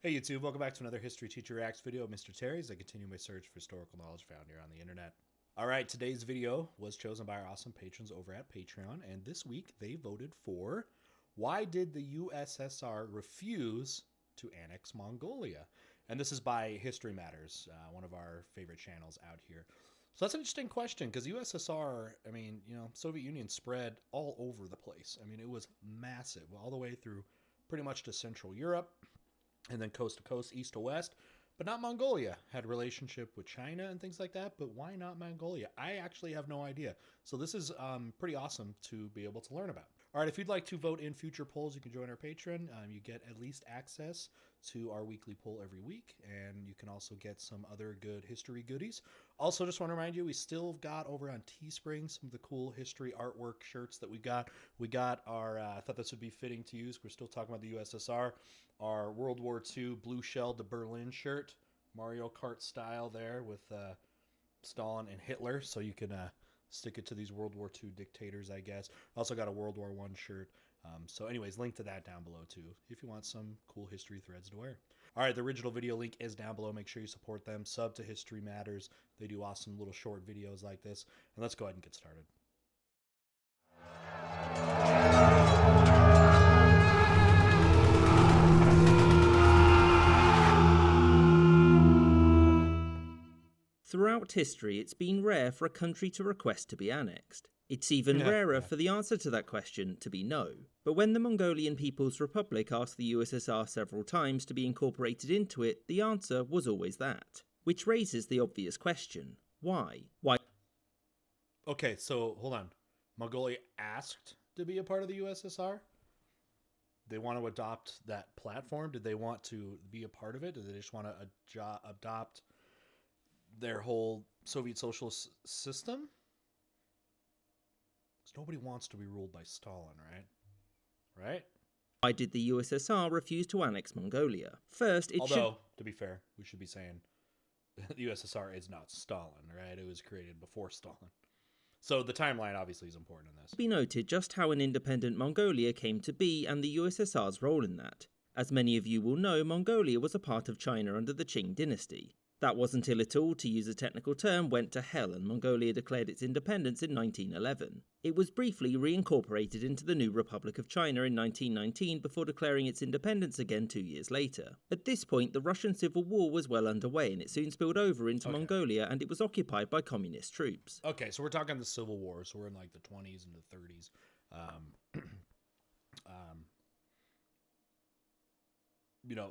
Hey YouTube, welcome back to another History Teacher Reacts video of Mr. Terry as I continue my search for historical knowledge found here on the internet. Alright, today's video was chosen by our awesome patrons over at Patreon, and this week they voted for why did the USSR refuse to annex Mongolia? And this is by History Matters, one of our favorite channels out here. So that's an interesting question because USSR, Soviet Union spread all over the place. I mean, it was massive, all the way through pretty much to Central Europe. And then coast to coast, east to west, but not Mongolia. Had a relationship with China and things like that, but why not Mongolia? I actually have no idea. So this is pretty awesome to be able to learn about. All right, if you'd like to vote in future polls, you can join our Patreon. You get at least access to our weekly poll every week, and you can also get some other good history goodies. Also, just want to remind you, we still got over on Teespring some of the cool history artwork shirts that we got. We got our, I thought this would be fitting to use. We're still talking about the USSR. Our World War II Blue Shell to Berlin shirt, Mario Kart style there with Stalin and Hitler. So you can stick it to these World War II dictators, I guess. Also got a World War I shirt. So anyways, link to that down below too if you want some cool history threads to wear. All right, the original video link is down below. Make sure you support them. Sub to History Matters. They do awesome little short videos like this. And let's go ahead and get started. Throughout history, it's been rare for a country to request to be annexed. It's even rarer for the answer to that question to be no. But when the Mongolian People's Republic asked the USSR several times to be incorporated into it, the answer was always that. Which raises the obvious question, why? Why? Okay, so hold on. Mongolia asked to be a part of the USSR? They want to adopt that platform? Did they want to be a part of it? Did they just want to adopt their whole Soviet socialist system? Because nobody wants to be ruled by Stalin, right? Right? Why did the USSR refuse to annex Mongolia? First, to be fair, we should be saying the USSR is not Stalin, right? It was created before Stalin. So the timeline obviously is important in this. Be noted just how an independent Mongolia came to be and the USSR's role in that. As many of you will know, Mongolia was a part of China under the Qing dynasty. That wasn't until it all, to use a technical term, went to hell and Mongolia declared its independence in 1911. It was briefly reincorporated into the new Republic of China in 1919 before declaring its independence again 2 years later. At this point, the Russian Civil War was well underway and it soon spilled over into Mongolia and it was occupied by communist troops. Okay, so we're talking the Civil War, so we're in like the 20s and the 30s.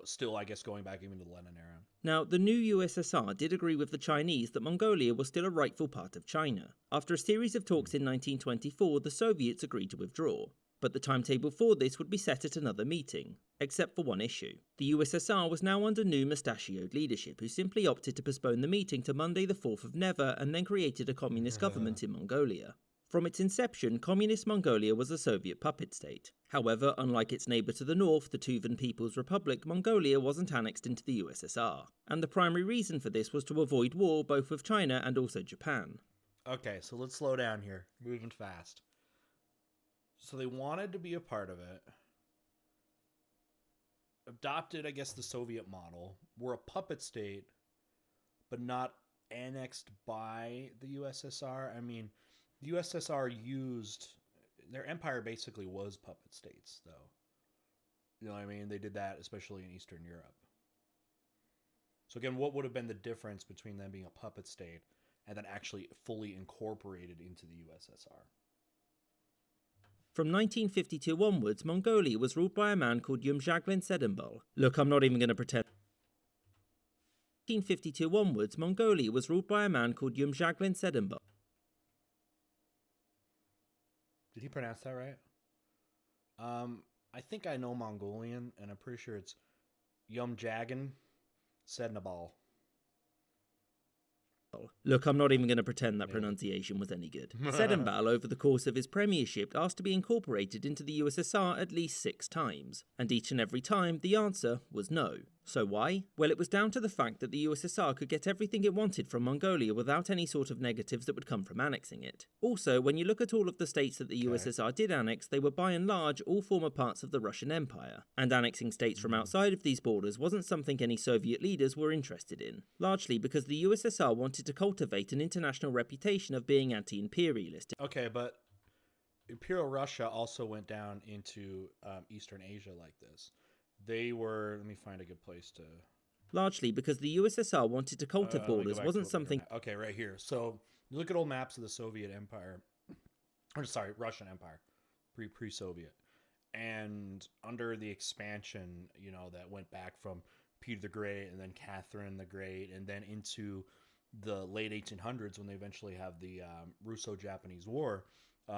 Still, I guess, going back even to the Lenin era. Now, the new USSR did agree with the Chinese that Mongolia was still a rightful part of China. After a series of talks in 1924, the Soviets agreed to withdraw. But the timetable for this would be set at another meeting, except for one issue. The USSR was now under new mustachioed leadership who simply opted to postpone the meeting to Monday the 4th of Never and then created a communist government in Mongolia. From its inception, Communist Mongolia was a Soviet puppet state. However, unlike its neighbour to the north, the Tuvan People's Republic, Mongolia wasn't annexed into the USSR. And the primary reason for this was to avoid war both with China and also Japan. Okay, so let's slow down here. Moving fast. So they wanted to be a part of it. Adopted, I guess, the Soviet model. Were a puppet state, but not annexed by the USSR. I mean, the USSR their empire basically was puppet states, though. You know what I mean? They did that especially in Eastern Europe. So again, what would have been the difference between them being a puppet state and then actually fully incorporated into the USSR? From 1952 onwards, Mongolia was ruled by a man called Yumjaglin Sedambal. Look, I'm not even going to pretend. 1952 onwards, Mongolia was ruled by a man called Yumjaglin Sedambal. Did he pronounce that right? I think I know Mongolian, and I'm pretty sure it's Yumjagan Sednabal. Look, I'm not even going to pretend that pronunciation was any good. Sedambal, over the course of his premiership, asked to be incorporated into the USSR at least 6 times, and each and every time the answer was no. So why? Well, it was down to the fact that the USSR could get everything it wanted from Mongolia without any sort of negatives that would come from annexing it. Also, when you look at all of the states that the USSR did annex, they were by and large all former parts of the Russian Empire, and annexing states from outside of these borders wasn't something any Soviet leaders were interested in, largely because the USSR wanted to cultivate an international reputation of being anti-imperialist. Okay, but Imperial Russia also went down into Eastern Asia like this. They were, let me find a good place to... Largely because the USSR wanted to cultivate borders wasn't something... Okay, right here. So you look at old maps of the Soviet Empire, or sorry, Russian Empire, pre-Soviet. And under the expansion, you know, that went back from Peter the Great and then Catherine the Great and then into the late 1800s when they eventually have the Russo-Japanese War,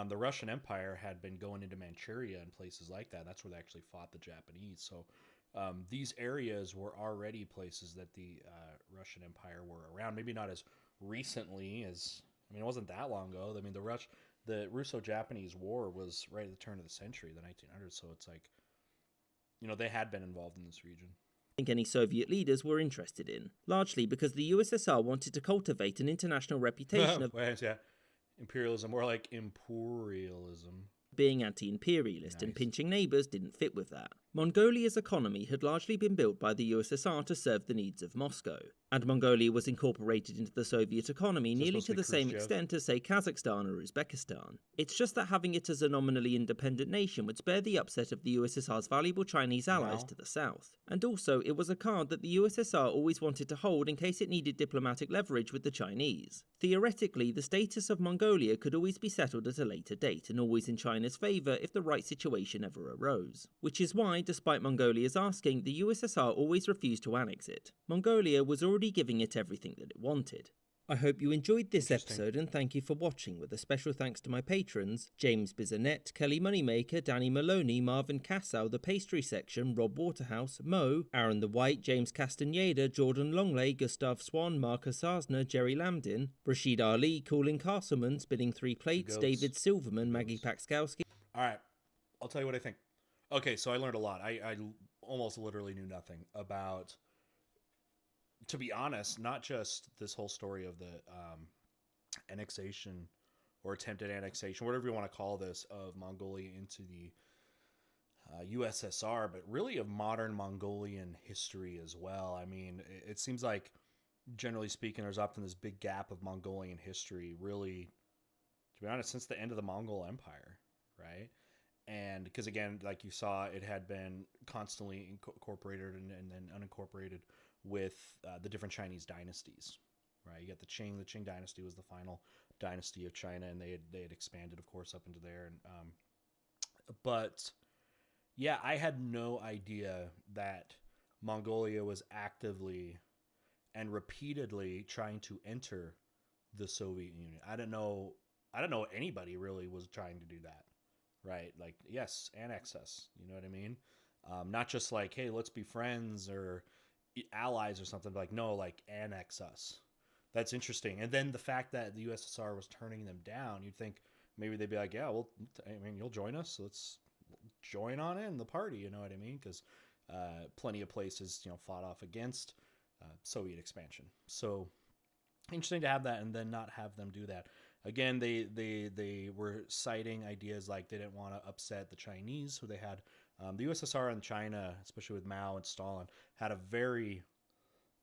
the Russian Empire had been going into Manchuria and places like that. That's where they actually fought the Japanese. So these areas were already places that the Russian Empire were around. Maybe not as recently as, I mean, it wasn't that long ago. I mean, the Russo-Japanese War was right at the turn of the century, the 1900s. So it's like, you know, they had been involved in this region. Any Soviet leaders were interested in, largely because the USSR wanted to cultivate an international reputation of... Imperialism, more like imperialism. Being anti-imperialist, and pinching neighbours didn't fit with that. Mongolia's economy had largely been built by the USSR to serve the needs of Moscow, and Mongolia was incorporated into the Soviet economy nearly to the same extent as, say, Kazakhstan or Uzbekistan. It's just that having it as a nominally independent nation would spare the upset of the USSR's valuable Chinese allies to the south. And also, it was a card that the USSR always wanted to hold in case it needed diplomatic leverage with the Chinese. Theoretically, the status of Mongolia could always be settled at a later date, and always in China's favour if the right situation ever arose. Which is why, despite Mongolia's asking, the USSR always refused to annex it. Mongolia was already giving it everything that it wanted. I hope you enjoyed this episode and thank you for watching, with a special thanks to my patrons, James Bizanet, Kelly Moneymaker, Danny Maloney, Marvin Cassow, The Pastry Section, Rob Waterhouse, Mo, Aaron the White, James Castaneda, Jordan Longley, Gustav Swan, Marcus Arsner, Jerry Lambdin, Rashid Ali, Colin Castleman, Spinning Three Plates, David Silverman, Maggie Paxkowski. Alright, I'll tell you what I think. Okay, so I learned a lot. I almost literally knew nothing about, to be honest, not just this whole story of the annexation or attempted annexation, whatever you want to call this, of Mongolia into the USSR, but really of modern Mongolian history as well. I mean, it seems like, generally speaking, there's often this big gap of Mongolian history, really, to be honest, since the end of the Mongol Empire, right? And because, again, like you saw, it had been constantly incorporated and then unincorporated with the different Chinese dynasties, right? You got the Qing. The Qing dynasty was the final dynasty of China, and they had expanded, of course, up into there. And but yeah, I had no idea that Mongolia was actively and repeatedly trying to enter the Soviet Union. I don't know anybody really was trying to do that. Right, like, yes, annex us, you know what I mean? Not just like, hey, let's be friends or allies or something, but like, no, like, annex us. That's interesting. And then the fact that the USSR was turning them down, you'd think maybe they'd be like, yeah, well, I mean, you'll join us, so let's join on in the party, you know what I mean? Because plenty of places, you know, fought off against Soviet expansion. So interesting to have that and then not have them do that. Again, they were citing ideas like they didn't want to upset the Chinese, who they had. The USSR and China, especially with Mao and Stalin, had a very,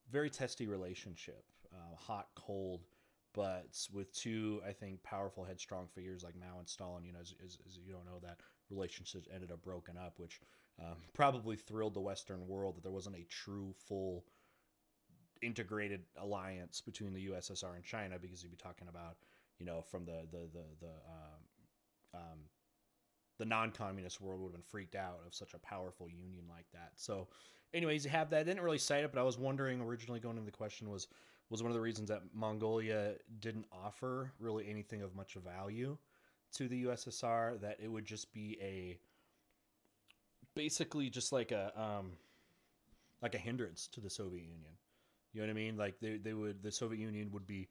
very testy relationship, hot, cold, but with two, I think, powerful, headstrong figures like Mao and Stalin. You know, as you don't know, that relationship ended up broken up, which probably thrilled the Western world that there wasn't a true, full, integrated alliance between the USSR and China, because you'd be talking about, you know, from the non-communist world would have been freaked out of such a powerful union like that. So anyways, you have that. I didn't really cite it, but I was wondering originally going into the question was one of the reasons that Mongolia didn't offer really anything of much value to the USSR, that it would just be basically just like a hindrance to the Soviet Union. You know what I mean? Like the Soviet Union would be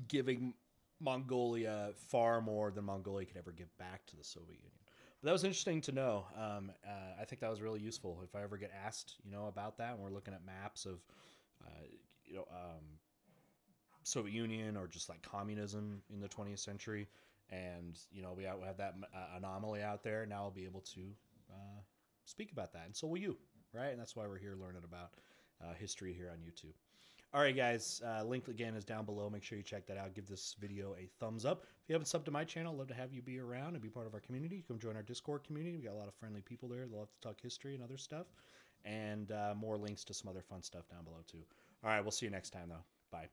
giving Mongolia far more than Mongolia could ever give back to the Soviet Union. But that was interesting to know. I think that was really useful. If I ever get asked, about that, and we're looking at maps of, you know, Soviet Union or just like communism in the 20th century, and we have that anomaly out there. Now I'll be able to speak about that, and so will you, right? And that's why we're here learning about history here on YouTube. All right, guys, link again is down below. Make sure you check that out. Give this video a thumbs up. If you haven't subbed to my channel, I'd love to have you be around and be part of our community. Come join our Discord community. We got a lot of friendly people there. They love to talk history and other stuff. And more links to some other fun stuff down below, too. All right, we'll see you next time, though. Bye.